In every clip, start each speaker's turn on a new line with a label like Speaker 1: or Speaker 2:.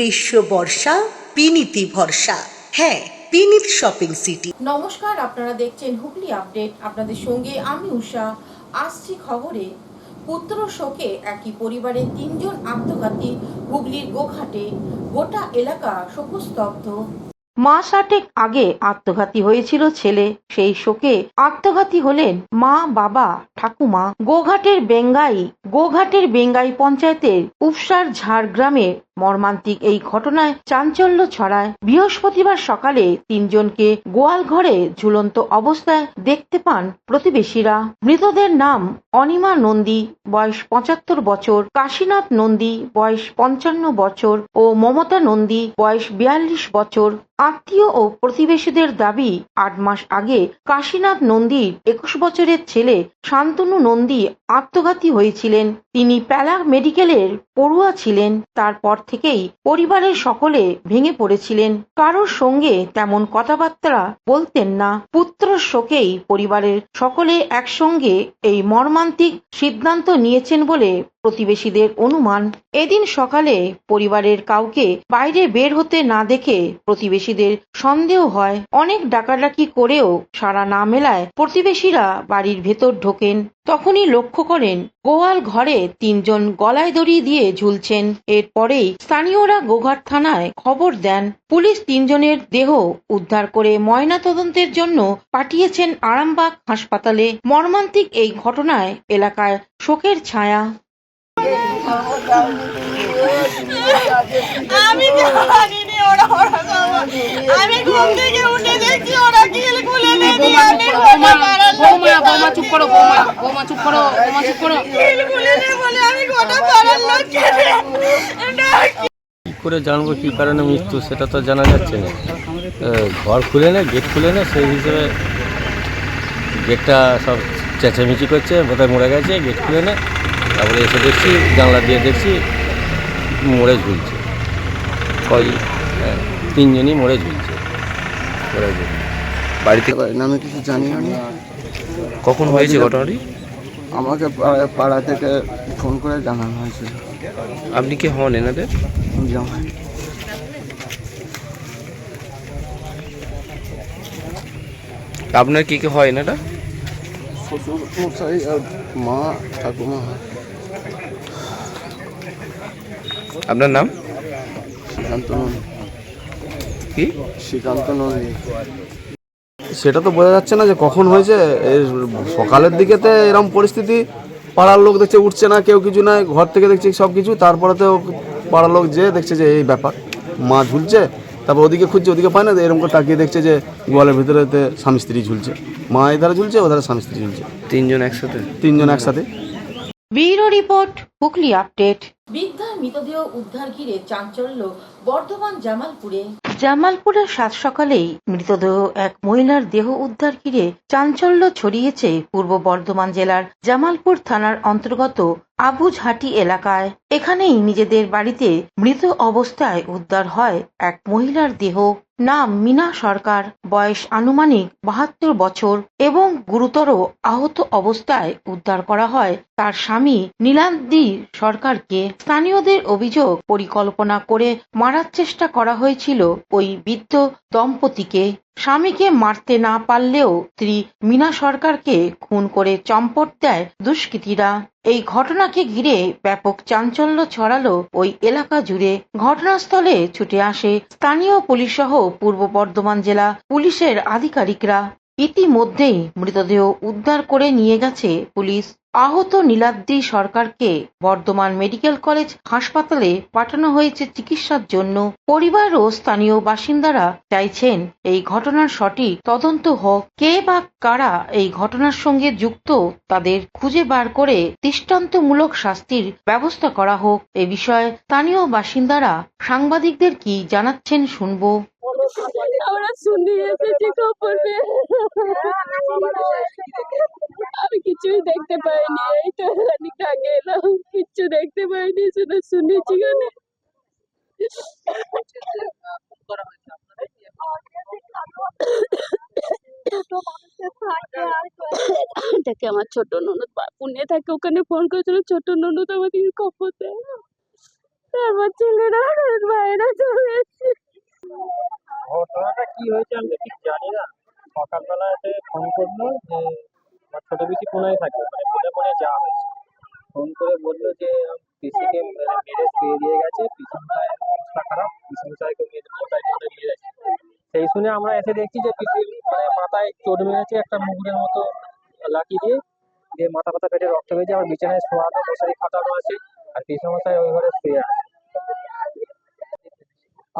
Speaker 1: গ্রীষ্ম বর্ষা বিনীতি ভরসা। হ্যাঁ, বিনীত শপিং সিটি।
Speaker 2: নমস্কার, আপনারা দেখছেন হুগলি আপডেট। আপনাদের সঙ্গে আমি উষা। আসছি খবরে। পুত্র শোকে একই পরিবারের 3 জন আত্মঘাতী হুগলির গোঘাটে। গোটা এলাকা শোকস্তব্ধ। মাস 8 আগে আত্মঘাতী হয়েছিল ছেলে। সেই শোকে আত্মঘাতী হলেন মা, বাবা, ঠাকুমা। গোঘাটের বেঙ্গাই পঞ্চায়েতের উপসার ঝাড় গ্রামে মর্মান্তিক এই ঘটনায় চাঞ্চল্য ছড়ায়। বৃহস্পতিবার সকালে 3 জনকে গোয়াল ঘরে ঝুলন্ত অবস্থায় দেখতে পান প্রতিবেশীরা। মৃতদের নাম অনিমা নন্দী, বয়স 75 বছর, কাশীনাথ নন্দী, বয়স 55 বছর ও মমতা নন্দী, বয়স 42 বছর। আত্মীয় ও প্রতিবেশীদের দাবি, 8 মাস আগে কাশীনাথ নন্দীর 21 বছরের ছেলে শান্তনু নন্দী আত্মঘাতী হয়েছিলেন। তিনি প্যালা মেডিকেলের পড়ুয়া ছিলেন। তারপর থেকেই পরিবারের সকলে ভেঙে পড়েছিলেন। কারোর সঙ্গে তেমন কথাবার্তা বলতেন না। পুত্রর শোকেই পরিবারের সকলে একসঙ্গে এই মর্মান্তিক সিদ্ধান্ত নিয়েছেন বলে প্রতিবেশীদের অনুমান। এদিন সকালে পরিবারের কাউকে বাইরে বের হতে না দেখে প্রতিবেশীদের সন্দেহ হয়। অনেক ডাকাডাকি করেও সাড়া না মেলায় প্রতিবেশীরা বাড়ির ভেতর ঢোকেন। তখনই লক্ষ্য করেন গোয়াল ঘরে 3 জন গলায় দড়ি দিয়ে ঝুলছেন। এরপরেই স্থানীয়রা গোঘাট থানায় খবর দেন। পুলিশ 3 জনের দেহ উদ্ধার করে ময়নাতদন্তের জন্য পাঠিয়েছেন আরামবাগ হাসপাতালে। মর্মান্তিক এই ঘটনায় এলাকায় শোকের ছায়া।
Speaker 3: আমি জানিনি ওরা আমি ঘুম থেকে উঠে দেখছি ওরা কিল খুলে দিয়েছে। আমি
Speaker 4: বৌমা চুপ করো, বৌমা চুপ করো।
Speaker 3: কিল খুলে দিয়ে বলে আমি গোটা পাড়ার লোককে
Speaker 5: কি করে জানবো কি কারণে মৃত্যু, সেটা তো জানা যাচ্ছে না। ঘর খুলে না, গেট খুলে না, সেই হিসেবে গেটটা সব চেঁচামেচি করছে, বোধহয় মরে গেছে। গেট খুলে না, তারপরে এসে দেখছি জানলা দিয়ে দেখছি মরে ঝুলছে। 3 জনই মরে ঝুলছে।
Speaker 6: বাড়িতে আমি কিছু জানি না।
Speaker 4: কখন হয়েছে ঘটনাটি?
Speaker 6: আমাকে পাড়া থেকে ফোন করে জানানো হয়েছিল।
Speaker 4: আপনি কি হন এনাদের?
Speaker 6: জামাই।
Speaker 4: আপনার কি হয় এনাটা?
Speaker 6: শ্বশুর মশাই আর মা, ঠাকুমা।
Speaker 4: আপনার নাম?
Speaker 6: শ্রীকান্ত নন্দী।
Speaker 4: কি?
Speaker 6: শ্রীকান্ত নন্দী।
Speaker 7: সেটা তো বোঝা যাচ্ছে না যে কখন হয়েছে। সকালের দিকেতে এরকম পরিস্থিতি, পাড়ার লোক দেখছে উঠছে না, কেউ কিছু নাই, ঘর থেকে দেখছে সব কিছু। তারপরে তো পাড়ার লোক যে দেখছে যে এই ব্যাপার, মা ঝুলছে, তারপর ওদিকে খুঁজছে, ওদিকে পায় না, এরকম করে তাকিয়ে দেখছে যে গোয়ালের ভিতরেতে স্বামী স্ত্রী ঝুলছে। মা এধারে ঝুলছে, ওধারে স্বামী স্ত্রী ঝুলছে।
Speaker 4: 3 জন একসাথে?
Speaker 7: 3 জন একসাথে।
Speaker 2: Bureau report, Hooghly update. বৃদ্ধার মৃতদেহ উদ্ধার ঘিরে চাঞ্চল্য বর্ধমান জামালপুরের সাত সকালেই মৃতদেহ এক মহিলার দেহ উদ্ধার ঘিরে চাঞ্চল্য ছড়িয়েছে পূর্ব বর্ধমান জেলার জামালপুর থানার অন্তর্গত আবুঝাটি এলাকায়। এখানেই নিজেদের বাড়িতে মৃত অবস্থায় উদ্ধার হয় এক মহিলার দেহ। নাম মিনা সরকার, বয়স আনুমানিক 72 বছর এবং গুরুতর আহত অবস্থায় উদ্ধার করা হয় তার স্বামী নীলাদ্রি সরকারকে। স্থানীয়দের অভিযোগ, পরিকল্পনা করে মারার চেষ্টা করা হয়েছিল ওই বৃদ্ধ দম্পতিকে। স্বামীকে মারতে না পারলেও স্ত্রী মিনা সরকারকে খুন করে চম্পট দেয় দুষ্কৃতীরা। এই ঘটনাকে ঘিরে ব্যাপক চাঞ্চল্য ছড়ালো ওই এলাকা জুড়ে। ঘটনাস্থলে ছুটে আসে স্থানীয় পুলিশ সহ পূর্ব বর্ধমান জেলা পুলিশের আধিকারিকরা। ইতিমধ্যেই মৃতদেহ উদ্ধার করে নিয়ে গেছে পুলিশ। আহত নীলাদ্রি সরকারকে বর্ধমান মেডিকেল কলেজ হাসপাতালে পাঠানো হয়েছে চিকিৎসার জন্য। পরিবার ও স্থানীয় বাসিন্দারা চাইছেন এই ঘটনার সঠিক তদন্ত হোক। কে বা কারা এই ঘটনার সঙ্গে যুক্ত তাদের খুঁজে বার করে দৃষ্টান্তমূলক শাস্তির ব্যবস্থা করা হোক। এ বিষয়ে স্থানীয় বাসিন্দারা সাংবাদিকদের কি জানাচ্ছেন শুনবো।
Speaker 3: আমরা শুনে এসেছি খবর পেয়ে। আমি কিছুই দেখতে পাইনি, এই তো খানিক আগে এলাম, কিচ্ছু দেখতে পাইনি, শুধু শুনেছি। দেখে আমার ছোট ননদ পুনে থাকে, ওখানে ফোন করেছিল, ছোট ননদ আমাদেরকে খবর দেয়। তারপর ছেলেরা বাইরে চলে এসছে।
Speaker 8: ঘটনাটা কি হয়েছে আমি ঠিক জানি না। সকালবেলা এসে ফোন করলো যে আমার ছোট পিসি কোনায় থাকে, মানে বলে মনে যাওয়া হয়েছে। ফোন করে বললো যে পিসিকে মেরে শুয়ে দিয়ে গেছে, পিছনটায় অবস্থা খারাপ, পিছনটায়কে মাথায় চোটে নিয়ে গেছে। সেই শুনে আমরা এসে দেখছি যে পিসির মানে মাথায় চোট মেরেছে একটা মুগুরের মতো লাঠি দিয়ে, দিয়ে মাথা ব্যথা পেটে রক্ত হয়েছে। আমার বিছানায় শোয়ানো, মশারি খাটানো আছে, আর পিছন মশাই ওই ঘরে শুয়ে আছে।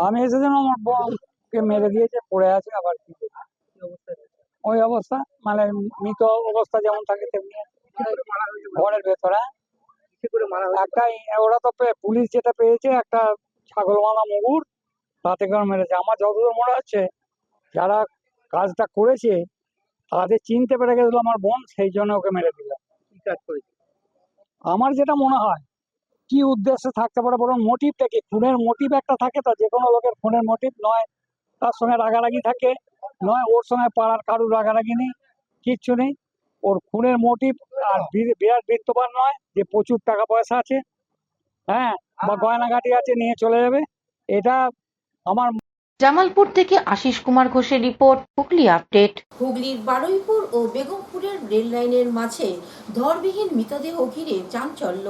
Speaker 8: আমি এসেছিলাম, আমার বোনকে মেরে দিয়েছে, পড়ে আছে। আবার কি ওই অবস্থা, মানে মৃত অবস্থা যেমন থাকে তেমনি ঘরের ভেতরে। একটাই ওরা তো পুলিশ যেটা পেয়েছে একটা ছাগল মালা মুগুর, তাতে করে মেরেছে। আমার যতদূর মনে হচ্ছে যারা কাজটা করেছে তাদের চিনতে পেরে গেছিল আমার বোন, সেই জন্য ওকে মেরে দিল। আমার যেটা মনে হয়, কি উদ্দেশ্যে থাকতে পারে, বরং মোটিভটা কি, খুনের মোটিভ একটা থাকে তো, যে কোনো লোকের খুনের মোটিভ নয় তার সঙ্গে রাগারাগি থাকে, নয় ওর সঙ্গে পাড়ার কারুর রাগারাগি নেই, কিচ্ছু নেই। ওর খুনের মোটিভ আর বিরাট বিত্তবান নয় যে প্রচুর টাকা পয়সা আছে, হ্যাঁ, বা গয়নাগাটি আছে নিয়ে চলে যাবে। এটা আমার
Speaker 2: জামালপুর থেকে আশিস কুমার ঘোষের রিপোর্ট, হুগলি আপডেট।
Speaker 9: হুগলির বারুইপুর ও বেগমপুরের রেল লাইনের মাঝে ধরবিহীন মৃতদেহ ঘিরে চাঞ্চল্য।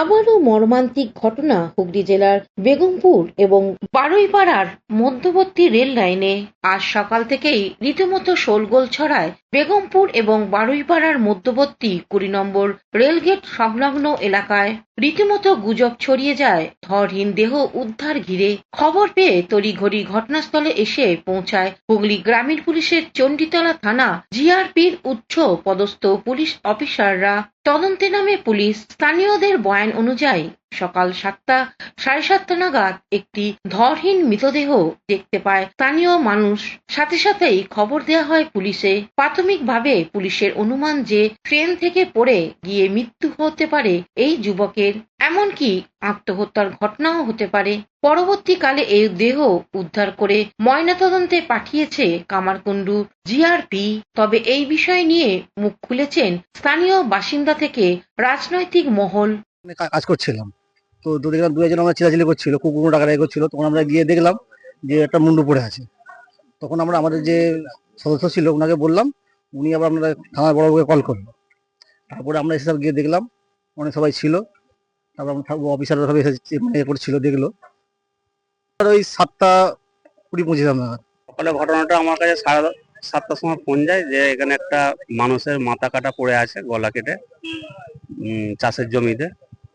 Speaker 2: আবারও মর্মান্তিক ঘটনা হুগলি জেলার বেগমপুর এবং বারুইপাড়ার মধ্যবর্তী রেল লাইনে। আজ সকাল থেকেই রীতিমতো শোরগোল ছড়ায় বেগমপুর এবং বারুইপাড়ার মধ্যবর্তী 20 নম্বর রেলগেট সংলগ্ন এলাকায়। রীতিমতো গুজব ছড়িয়ে যায় ধরহীন দেহ উদ্ধার ঘিরে। খবর পেয়ে তড়িঘড়ি ঘটনাস্থলে এসে পৌঁছায় হুগলি গ্রামীণ পুলিশের চণ্ডীতলা থানা জিআরপির উচ্চ পদস্থ পুলিশ অফিসাররা। তদন্তে নামে পুলিশ। স্থানীয়দের বয়ান অনুযায়ী সকাল 7টা, 7:30 নাগাদ একটি ধরহীন মৃতদেহ দেখতে পায় স্থানীয় মানুষ। সাথে সাথেই খবর দেওয়া হয় পুলিশে। প্রাথমিকভাবে পুলিশের অনুমান যে ট্রেন থেকে পড়ে গিয়ে মৃত্যু হতে পারে এই যুবকের, এমনকি আত্মহত্যার ঘটনাও হতে পারে। পরবর্তীকালে এই দেহ উদ্ধার করে ময়নাতদন্তে পাঠিয়েছে কামারকুণ্ডু জিআরপি। তবে এই বিষয় নিয়ে মুখ খুলেছেন স্থানীয় বাসিন্দা থেকে রাজনৈতিক মহল।
Speaker 10: কাজ করছিলাম তো দেখলাম দু একজন আমরা চিলাচিলি করছিল, কুকুর ডাকাডাকি করছিল। তখন আমরা গিয়ে দেখলাম যে একটা মুন্ডু পড়ে আছে। তখন আমরা আমাদের যে সদস্য ছিল ওনাকে বললাম, উনি আবার আমরা থানার বড়বাবুকে কল করলো। তারপরে আমরা এসে গিয়ে দেখলাম অনেক সবাই ছিল। তারপর অফিসাররা সবাই এসে মানে করছিল, দেখলো। ওই 7:20-25 নাগাদ
Speaker 11: সকালে ঘটনাটা আমার কাছে 7টার সময় ফোন যায় যে এখানে একটা মানুষের মাথা কাটা পড়ে আছে, গলা কেটে, চাষের জমিতে।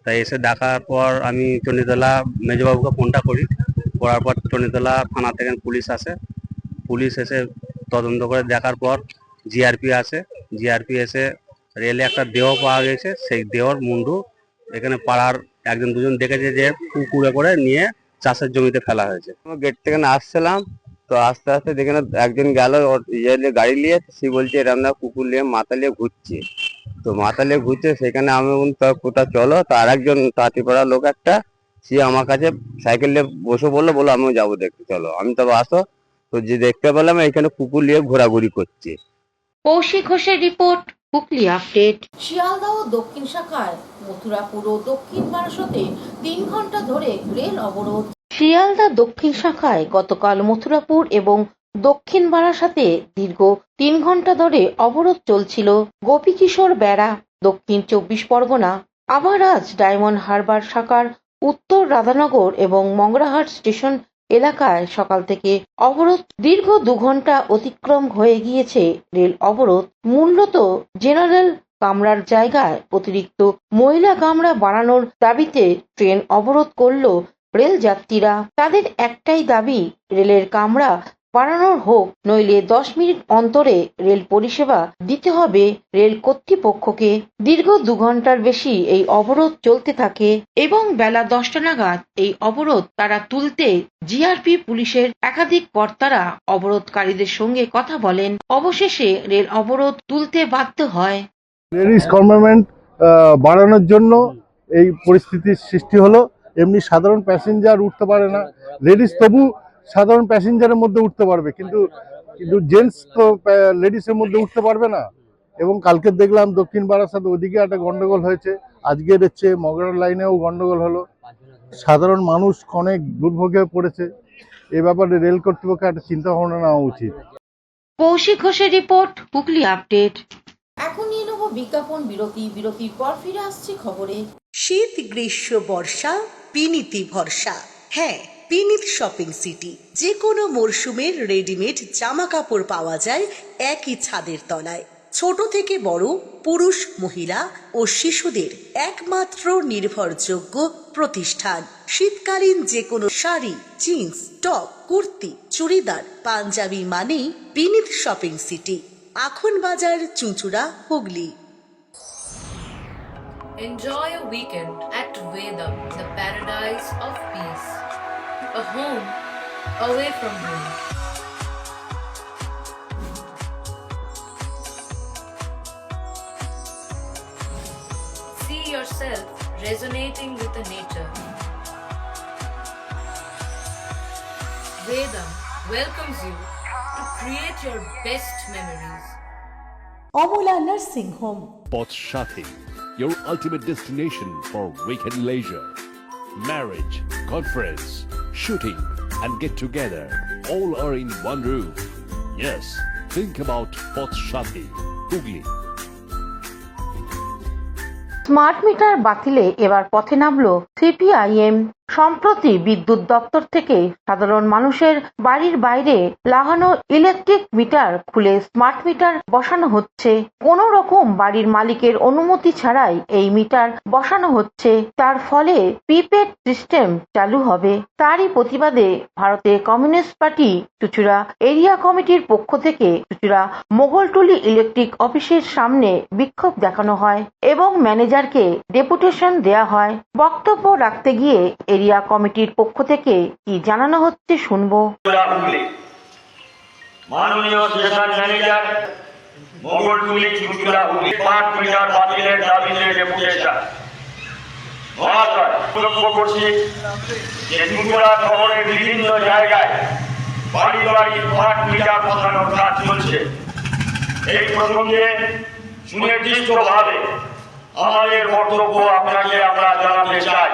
Speaker 11: তাই এসে দেখার পর আমি চণ্ডীতলা মেজবাবুকে ফোনটা করি। করার পর চণ্ডীতলা থানা থেকে পুলিশ আসে। পুলিশ এসে তদন্ত করে দেখার পর জিআরপি আসে। জিআরপি এসে রেলে একটা দেহ পাওয়া গেছে। সেই দেহর মুন্ডু এখানে পাড়ার একজন দুজন দেখেছে যে পুকুরে করে নিয়ে চাষের জমিতে ফেলা হয়েছে।
Speaker 6: গেট থেকে আসছিলাম, তো আস্তে আস্তে দেখে একজন গেল গাড়ি নিয়ে, সে বলছে এরম না কুকুর নিয়ে মাথা নিয়ে ঘুরছে। তো মাথা নিয়ে ঘুরছে, সেখানে আমি কোথাও চলো। তো আর একজন তাঁতিপাড়া লোক একটা, সে আমার কাছে সাইকেল নিয়ে বসে বললো আমিও যাবো দেখতে, চলো। আমি তো আসো, তো যে দেখতে পেলাম এখানে কুকুর নিয়ে ঘোরাঘুরি করছে।
Speaker 2: কৌশিক ঘোষের রিপোর্ট, হুগলি আপডেট।
Speaker 9: শিয়ালদহ দক্ষিণ শাখায় মথুরাপুর ও দক্ষিণ বারাসতে 3 ঘন্টা ধরে রেল অবরোধ।
Speaker 2: শিয়ালদা দক্ষিণ শাখায় গতকাল মথুরাপুর এবং দক্ষিণ বারাসাতে দীর্ঘ 3 ঘন্টা ধরে অবরোধ চলছিল। গোপীকিশোর বেড়া, দক্ষিণ 24 পরগনা। আবার আজ ডায়মন্ড হারবার শাখার উত্তর রাধানগর এবং মংরাহাট স্টেশন এলাকায় সকাল থেকে অবরোধ। দীর্ঘ 2 ঘন্টা অতিক্রম হয়ে গিয়েছে রেল অবরোধ। মূলত জেনারেল কামরার জায়গায় অতিরিক্ত মহিলা কামরা বাড়ানোর দাবিতে ট্রেন অবরোধ করল রেল যাত্রীরা। তাদের একটাই দাবি, রেলের কামরা বাড়ানোর হোক, নইলে 10 মিনিট অন্তরে রেল পরিষেবা দিতে হবে রেল কর্তৃপক্ষকে। দীর্ঘ 2 ঘন্টার বেশি এই অবরোধ চলতে থাকে এবং বেলা 10টা নাগাদ এই অবরোধ তারা তুলতে জিআরপি পুলিশের একাধিক কর্তারা অবরোধকারীদের সঙ্গে কথা বলেন। অবশেষে রেল অবরোধ তুলতে বাধ্য হয়।
Speaker 12: লেডিস কম্পার্টমেন্ট বাড়ানোর জন্য এই পরিস্থিতির সৃষ্টি হলো। এমনি সাধারণ প্যাসেঞ্জার উঠতে পারে না। লেডিস তবু সাধারণ প্যাসেঞ্জারের মধ্যে উঠতে পারবে, কিন্তু জেন্টস তো লেডিসের মধ্যে উঠতে পারবে না। এবং কালকে দেখলাম দক্ষিণ বারাসাত ওদিকে একটা গন্ডগোল হয়েছে, আজকের হচ্ছে মগরার লাইনেও গন্ডগোল হলো। সাধারণ মানুষ অনেক দুর্ভোগে পড়েছে। এ ব্যাপারে রেল কর্তৃপক্ষের একটা চিন্তা ভাবনা নেওয়া উচিত।
Speaker 2: কৌশিক ঘোষের রিপোর্ট, হুগলি আপডেট।
Speaker 9: এখন নিয়ে নেব বিজ্ঞাপন বিরতি। বিরতির পর ফিরে আসছি খবরে।
Speaker 1: শীত গ্রীষ্ম বর্ষা পিনিতি ভরসা। হ্যাঁ, পিনিত শপিং সিটি। যে কোনো মরশুমের রেডিমেড জামা কাপড় পাওয়া যায় একই ছাদের তলায়। ছোট থেকে বড়, পুরুষ মহিলা ও শিশুদের একমাত্র নির্ভরযোগ্য প্রতিষ্ঠান। শীতকালীন যে কোনো শাড়ি, জিন্স, টপ, কুর্তি, চুড়িদার, পাঞ্জাবি মানেই পিনিত শপিং সিটি। আখন বাজার, চুঁচুড়া, Hooghly.
Speaker 13: Enjoy a weekend at Vedam, the paradise of peace. A home away from home. See yourself resonating with the nature. Vedam welcomes you to create your best memories.
Speaker 1: Amala nursing home.
Speaker 14: Pothshathi, your ultimate destination for weekend leisure. Marriage, conference, shooting, and get together all are in one roof. Yes, think about Pothshathi, Hugli.
Speaker 2: Smart meter বাতিলে এবার পথে নামল CPIM. সম্প্রতি বিদ্যুৎ দপ্তর থেকে সাধারণ মানুষের বাড়ির বাইরে লাগানো ইলেকট্রিক মিটার খুলে স্মার্ট মিটার বসানো হচ্ছে। কোনো রকম বাড়ির মালিকের অনুমতি ছাড়াই এই মিটার বসানো হচ্ছে। তার ফলে প্রিপেড সিস্টেম চালু হবে। তারই প্রতিবাদে ভারতের কমিউনিস্ট পার্টি চুঁচুড়া এরিয়া কমিটির পক্ষ থেকে চুঁচুড়া মোগলটুলি ইলেকট্রিক অফিসের সামনে বিক্ষোভ দেখানো হয় এবং ম্যানেজারকে ডেপুটেশন দেয়া হয়। বক্তব্য রাখতে গিয়ে এরিয়া কমিটির পক্ষ থেকে কি জানানো হচ্ছে শুনবো।
Speaker 15: মাননীয় স্টেশন ম্যানেজার, মোগলটুলি চুঁচুড়া হুগলি স্মার্ট মিটার বাতিলের দাবিতে ডেপুটেশন। মহাশয়, লক্ষ্য করছি যে চুঁচুড়া শহরের বিভিন্ন জায়গায় বাড়ি বাড়ি স্মার্ট মিটার বসানোর কাজ চলছে। এই প্রসঙ্গে সুনির্দিষ্টভাবে আমাদের বক্তব্য আপনাকে আমরা জানাতে চাই।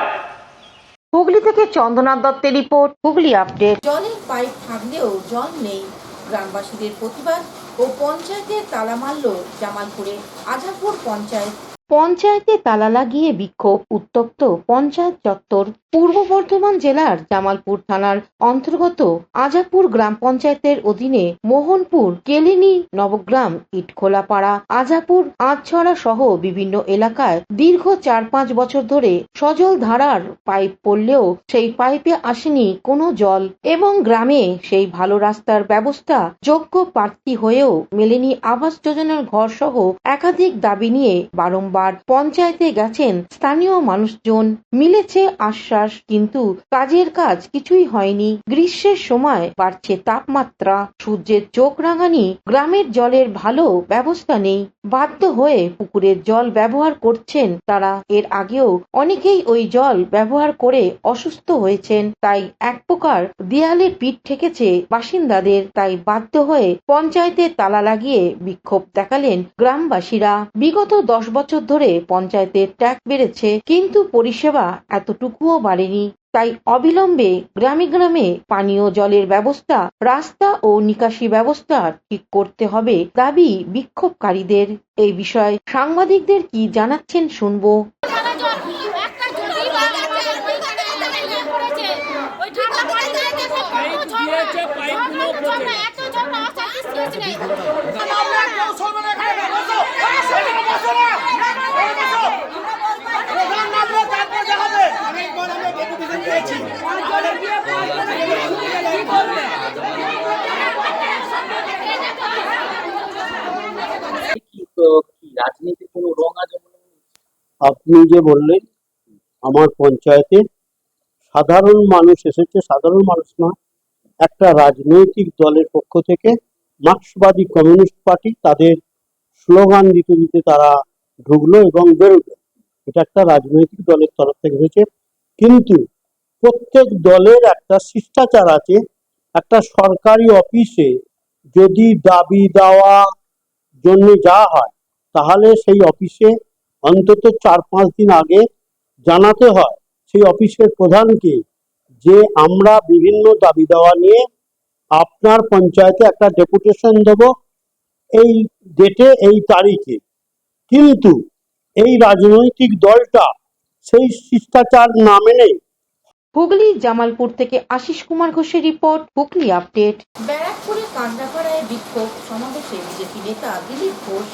Speaker 2: হুগলি থেকে চন্দ্রনাথ দত্তের রিপোর্ট, হুগলি আপডেট।
Speaker 9: জলের পাইপ থাকলেও জল নেই। গ্রামবাসীদের প্রতিবাদ ও পঞ্চায়েতের তালা মারল জামালপুরে আজাপুর পঞ্চায়েত।
Speaker 2: পঞ্চায়েতে তালা লাগিয়ে বিক্ষোভ, উত্তপ্ত পঞ্চায়েত চত্বর। পূর্ব বর্ধমান জেলার জামালপুর থানার অন্তর্গত আজাপুর গ্রাম পঞ্চায়েতের অধীনে মোহনপুর, কেলিনি, নবগ্রাম, ইটখোলাপাড়া, আজাপুর, আঁচছড়া সহ বিভিন্ন এলাকায় দীর্ঘ 4-5 বছর ধরে সজল ধারার পাইপ পড়লেও সেই পাইপে আসেনি কোনো জল এবং গ্রামে সেই ভালো রাস্তার ব্যবস্থা যোগ্য প্রার্থী হয়েও মেলেনি আবাস যোজনার ঘর সহ একাধিক দাবি নিয়ে বারংবার পঞ্চায়েতে গেছেন স্থানীয় মানুষজন। মিলেছে আশ্বাস, কিন্তু কাজের কাজ কিছুই হয়নি। গ্রীষ্মের সময় বাড়ছে তাপমাত্রা, সূর্যের চোখ রাঙানি, গ্রামের জলের ভালো ব্যবস্থা নেই। বাধ্য হয়ে পুকুরের জল ব্যবহার করছেন তারা। এর আগেও অনেকেই ওই জল ব্যবহার করে অসুস্থ হয়েছেন। তাই এক প্রকার দেয়ালে পিঠ ঠেকেছে বাসিন্দাদের। তাই বাধ্য হয়ে পঞ্চায়েতে তালা লাগিয়ে বিক্ষোভ দেখালেন গ্রামবাসীরা। বিগত 10 বছর ধরে পঞ্চায়েতের ট্যাক্স বেড়েছে, কিন্তু পরিষেবা এতটুকুও বাড়েনি। তাই অবিলম্বে গ্রামে গ্রামে পানীয় জলের ব্যবস্থা, রাস্তা ও নিকাশি ব্যবস্থা ঠিক করতে হবে দাবি বিক্ষোভকারীদের। এই বিষয়ে সাংবাদিকদের কি জানাচ্ছেন শুনবো।
Speaker 8: রাজনীতির কোনো রং আছে?
Speaker 16: আপনি যে বললেন আমার পঞ্চায়েতে সাধারণ মানুষ এসেছে, সাধারণ মানুষ নয়, একটা রাজনৈতিক দলের পক্ষ থেকে মার্ক্সবাদী কমিউনিস্ট পার্টি তাদের স্লোগান দিতে দিতে তারা ঢুকলো এবং বেরোলো। এটা একটা রাজনৈতিক দলের তরফ থেকে হয়েছে, কিন্তু প্রত্যেক দলের একটা শিষ্টাচার আছে। একটা সরকারি অফিসে যদি দাবি দেওয়া জন্য যাওয়া হয়, তাহলে সেই অফিসে অন্তত 4-5 দিন আগে জানাতে হয় সেই অফিসের প্রধানকে যে আমরা বিভিন্ন দাবি দেওয়া নিয়ে আপনার পঞ্চায়েতে একটা ডেপুটেশন দেব এই ডেটে এই তারিখে, কিন্তু এই রাজনৈতিক দলটা সেই শিষ্টাচার না মেনে
Speaker 2: হুগলি জামালপুর থেকে আশিস কুমার ঘোষের রিপোর্ট, হুগলি আপডেট।
Speaker 9: ব্যারাকপুরে কান্ডাপাড়ায় বিক্ষোভ সমাবেশে বিজেপি নেতা দিলীপ ঘোষ।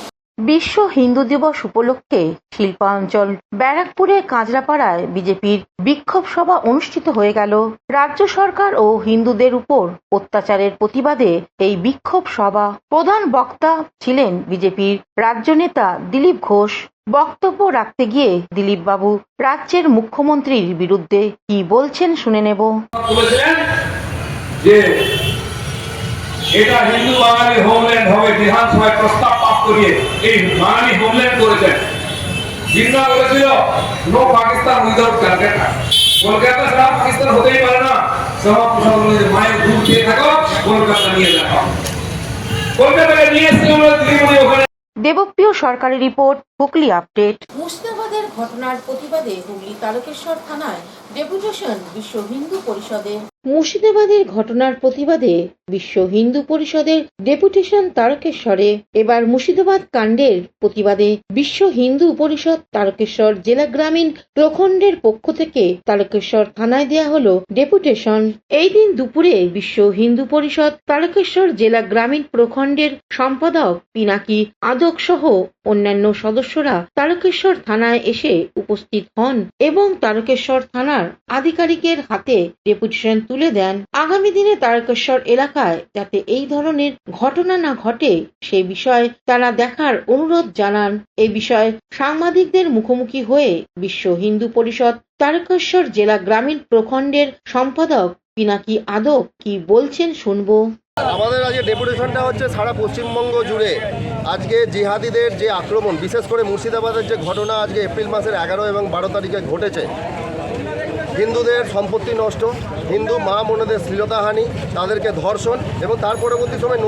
Speaker 2: বিশ্ব হিন্দু দিবস উপলক্ষে শিল্পাঞ্চল ব্যারাকপুরে কাঁচরাপাড়ায় বিজেপির বিক্ষোভ সভা অনুষ্ঠিত হয়ে গেল। রাজ্য সরকার ও হিন্দুদের উপর অত্যাচারের প্রতিবাদে এই বিক্ষোভ সভা। প্রধান বক্তা ছিলেন বিজেপির রাজ্য নেতা দিলীপ ঘোষ। বক্তব্য রাখতে গিয়ে দিলীপ বাবু রাজ্যের মুখ্যমন্ত্রীর বিরুদ্ধে কি বলছেন শুনে নেব।
Speaker 15: এটা হিন্দু বাঙালি হোমল্যান্ড হবে, বিধানসভায় প্রস্তাব পাস করিয়ে এই বাঙালি হোমল্যান্ড করেছেন। জিন্না বলেছিল নো পাকিস্তান উইদাউট ক্যালকাটা, কলকাতা ছাড়া পাকিস্তান হতেই পারে না। সভা প্রসাদ মায়ের দুধ খেয়ে থাকো, কলকাতা নিয়ে দেখো, কলকাতাকে নিয়ে এসে দিল্লি ওখানে।
Speaker 2: দেবপ্রিয় সরকারি রিপোর্ট, হুগলি আপডেট।
Speaker 9: মুর্শিদাবাদের ঘটনার প্রতিবাদে হুগলি তারকেশ্বর থানায় ডেপুটেশন বিশ্ব হিন্দু পরিষদের।
Speaker 2: মুর্শিদাবাদের ঘটনার প্রতিবাদে বিশ্ব হিন্দু পরিষদের ডেপুটেশন তারকেশ্বরে। এবার মুর্শিদাবাদ কাণ্ডের প্রতিবাদে বিশ্ব হিন্দু পরিষদ তারকেশ্বর জেলা গ্রামীণ প্রখণ্ডের পক্ষ থেকে তারকেশ্বর থানায় দেয়া হলো ডেপুটেশন। এই দিন দুপুরে বিশ্ব হিন্দু পরিষদ তারকেশ্বর জেলা গ্রামীণ প্রখণ্ডের সম্পাদক পিনাকি আদক সহ অন্যান্য সদস্যরা তারকেশ্বর থানায় এসে উপস্থিত হন এবং তারকেশ্বর থানার আধিকারিকের হাতে ডেপুটেশন তুলে দেন। আগামী দিনে তারকেশ্বর এলাকায় যাতে এই ধরনের ঘটনা না ঘটে সে বিষয়ে তারা দেখার অনুরোধ জানান। এই বিষয়ে সাংবাদিকদের মুখোমুখি হয়ে বিশ্ব হিন্দু পরিষদ তারকেশ্বর জেলা গ্রামীণ প্রখণ্ডের সম্পাদক পিনাকি আদক কি বলছেন শুনবো।
Speaker 17: আমাদের আজকে ডেপুটেশনটা হচ্ছে সারা পশ্চিমবঙ্গ জুড়ে আজকে জিহাদিদের যে আক্রমণ, বিশেষ করে মুর্শিদাবাদের যে ঘটনা আজকে এপ্রিল মাসের 11 এবং 12 তারিখে ঘটেছে, হিন্দুদের সম্পত্তি নষ্ট, হিন্দু মা বোনেদের শ্লীলতাহানি, তাদেরকে ধর্ষণ এবং তার পরবর্তী সময়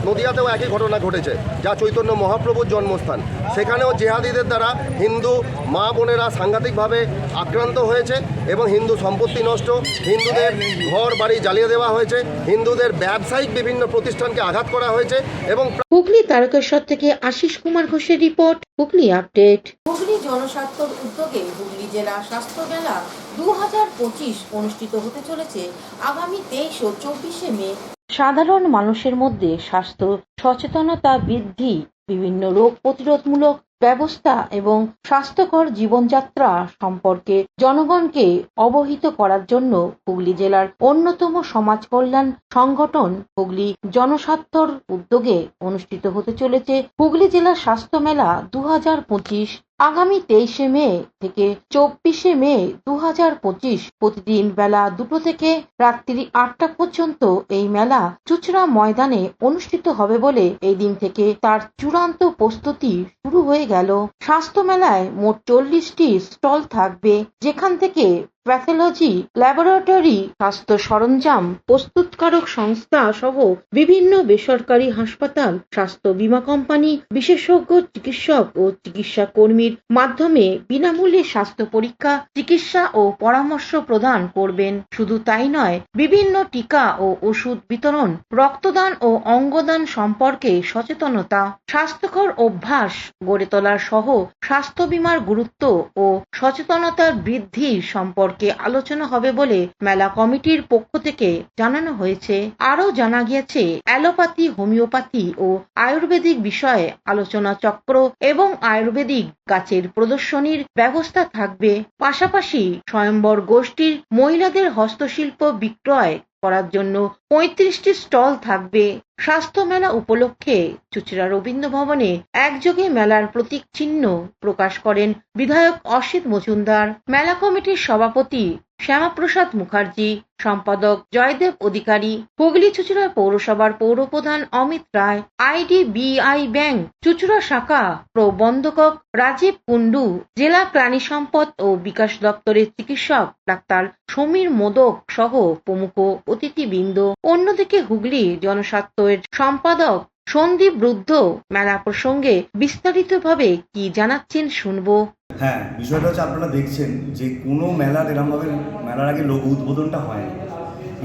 Speaker 17: নদিয়াতেও একই ঘটনা ঘটেছে, যা চৈতন্য মহাপ্রভুর জন্মস্থান। সেখানেও জিহাদিদের দ্বারা হিন্দু মা বোনেরা সাংঘাতিকভাবে আক্রান্ত হয়েছে এবং হিন্দু সম্পত্তি নষ্ট, হিন্দুদের ঘর বাড়ি জ্বালিয়ে দেওয়া হয়েছে, হিন্দুদের ব্যবসায়িক বিভিন্ন প্রতিষ্ঠানকে আঘাত করা হয়েছে। এবং
Speaker 2: হুগলি তারকেশ্বর থেকে আশিস কুমার ঘোষের রিপোর্ট, হুগলি আপডেট।
Speaker 9: হুগলি জনস্বার্থর উদ্যোগে হুগলি জেলা স্বাস্থ্য মেলা 2025 অনুষ্ঠিত হতে চলেছে আগামী 23 ও 24 মে।
Speaker 2: সাধারণ মানুষের মধ্যে স্বাস্থ্য সচেতনতা বৃদ্ধি, বিভিন্ন রোগ প্রতিরোধমূলক ব্যবস্থা এবং স্বাস্থ্যকর জীবনযাত্রা সম্পর্কে জনগণকে অবহিত করার জন্য হুগলি জেলার অন্যতম সমাজ কল্যাণ সংগঠন হুগলি জনস্বার্থর উদ্যোগে অনুষ্ঠিত হতে চলেছে হুগলি জেলা স্বাস্থ্য মেলা 2025। আগামী 23 মে থেকে 24 মে 2025 প্রতিদিন বেলা 2টো থেকে রাত্রি 8টা পর্যন্ত এই মেলা চুচড়া ময়দানে অনুষ্ঠিত হবে বলে এই দিন থেকে তার চূড়ান্ত প্রস্তুতি শুরু হয়ে গেল। স্বাস্থ্য মেলায় মোট 40টি স্টল থাকবে, যেখান থেকে প্যাথোলজি ল্যাবরেটরি, স্বাস্থ্য সরঞ্জাম প্রস্তুতকারক সংস্থা সহ বিভিন্ন বেসরকারি হাসপাতাল, স্বাস্থ্য বীমা কোম্পানি, বিশেষজ্ঞ চিকিৎসক ও চিকিৎসা কর্মীর মাধ্যমে বিনামূল্যে স্বাস্থ্য পরীক্ষা, চিকিৎসা ও পরামর্শ প্রদান করবেন। শুধু তাই নয়, বিভিন্ন টিকা ও ওষুধ বিতরণ, রক্তদান ও অঙ্গদান সম্পর্কে সচেতনতা, স্বাস্থ্যকর অভ্যাস গড়ে তোলার সহ স্বাস্থ্য বীমার গুরুত্ব ও সচেতনতার বৃদ্ধির সম্পর্কে আলোচনা হবে বলে মেলা কমিটির পক্ষ থেকে জানানো হয়েছে। আরও জানা গিয়েছে, অ্যালোপ্যাথি, হোমিওপ্যাথি ও আয়ুর্বেদিক বিষয়ে আলোচনা চক্র এবং আয়ুর্বেদিক গাছের প্রদর্শনীর ব্যবস্থা থাকবে। পাশাপাশি স্বয়ম্বর গোষ্ঠীর মহিলাদের হস্তশিল্প বিক্রয় করার জন্য 35টি স্টল থাকবে। স্বাস্থ্য মেলা উপলক্ষে চুচড়া রবীন্দ্র ভবনে একযোগে মেলার প্রতীক চিহ্ন প্রকাশ করেন বিধায়ক অসিত মজুমদার, মেলা কমিটির সভাপতি শ্যামাপ্রসাদ মুখার্জি, সম্পাদক জয়দেব অধিকারী, হুগলি চুচড়া পৌরসভার পৌরপ্রধান অমিত রায়, IDBI ব্যাংক চুচড়া শাখা প্রবন্ধকক রাজীব কুন্ডু, জেলা প্রাণী সম্পদ ও বিকাশ দপ্তরের চিকিৎসক ডাক্তার সমীর মোদক সহ প্রমুখ অতিথিবৃন্দ। অন্যদিকে হুগলি জনস্বার্থের সম্পাদক সন্দীপ রুদ্ধ মেলা প্রসঙ্গে বিস্তারিতভাবে কি জানাচ্ছেন শুনবো।
Speaker 18: হ্যাঁ, বিষয়টা হচ্ছে আপনারা দেখছেন যে কোনো মেলার এরমভাবে মেলার আগে লোগো উদ্বোধনটা হয় না।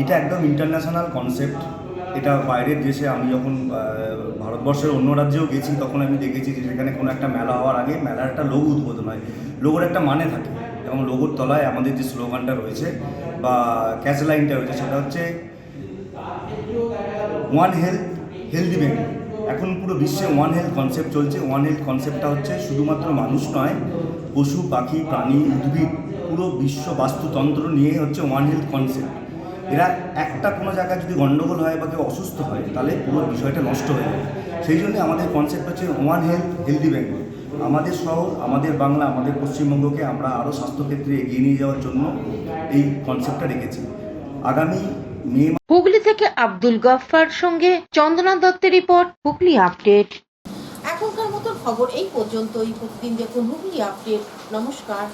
Speaker 18: এটা একদম ইন্টারন্যাশনাল কনসেপ্ট। এটা বাইরের দেশে আমি যখন ভারতবর্ষের অন্য রাজ্যেও গেছি তখন আমি দেখেছি যে সেখানে কোনো একটা মেলা হওয়ার আগে মেলার একটা লোগো উদ্বোধন হয়। লোগোর একটা মানে থাকে এবং লোগোর তলায় আমাদের যে স্লোগানটা রয়েছে বা ক্যাচ লাইনটা রয়েছে সেটা হচ্ছে ওয়ান হেলথ হেলদি বেঙ্গল। এখন পুরো বিশ্বে ওয়ান হেলথ কনসেপ্ট চলছে। ওয়ান হেলথ কনসেপ্টটা হচ্ছে শুধুমাত্র মানুষ নয়, পশু পাখি প্রাণী উদ্ভিদ পুরো বিশ্ব বাস্তুতন্ত্র নিয়ে হচ্ছে ওয়ান হেলথ কনসেপ্ট। এরা একটা কোনো জায়গায় যদি গণ্ডগোল হয় বা কেউ অসুস্থ হয় তাহলে পুরো বিষয়টা নষ্ট হয়ে যাবে। সেই জন্যে আমাদের কনসেপ্ট হচ্ছে ওয়ান হেলথ হেলদি বেঙ্গল। আমাদের শহর, আমাদের বাংলা, আমাদের পশ্চিমবঙ্গকে আমরা আরও স্বাস্থ্যক্ষেত্রে এগিয়ে নিয়ে যাওয়ার জন্য এই কনসেপ্টটা রেখেছি। আগামী মে
Speaker 2: হুগলি থেকে আব্দুল গফফার সঙ্গে চন্দনা দত্তের রিপোর্ট, হুগলি আপডেট।
Speaker 9: এখনকার মতো খবর এই পর্যন্তই। প্রতিদিন দেখুন হুগলি আপডেট। নমস্কার।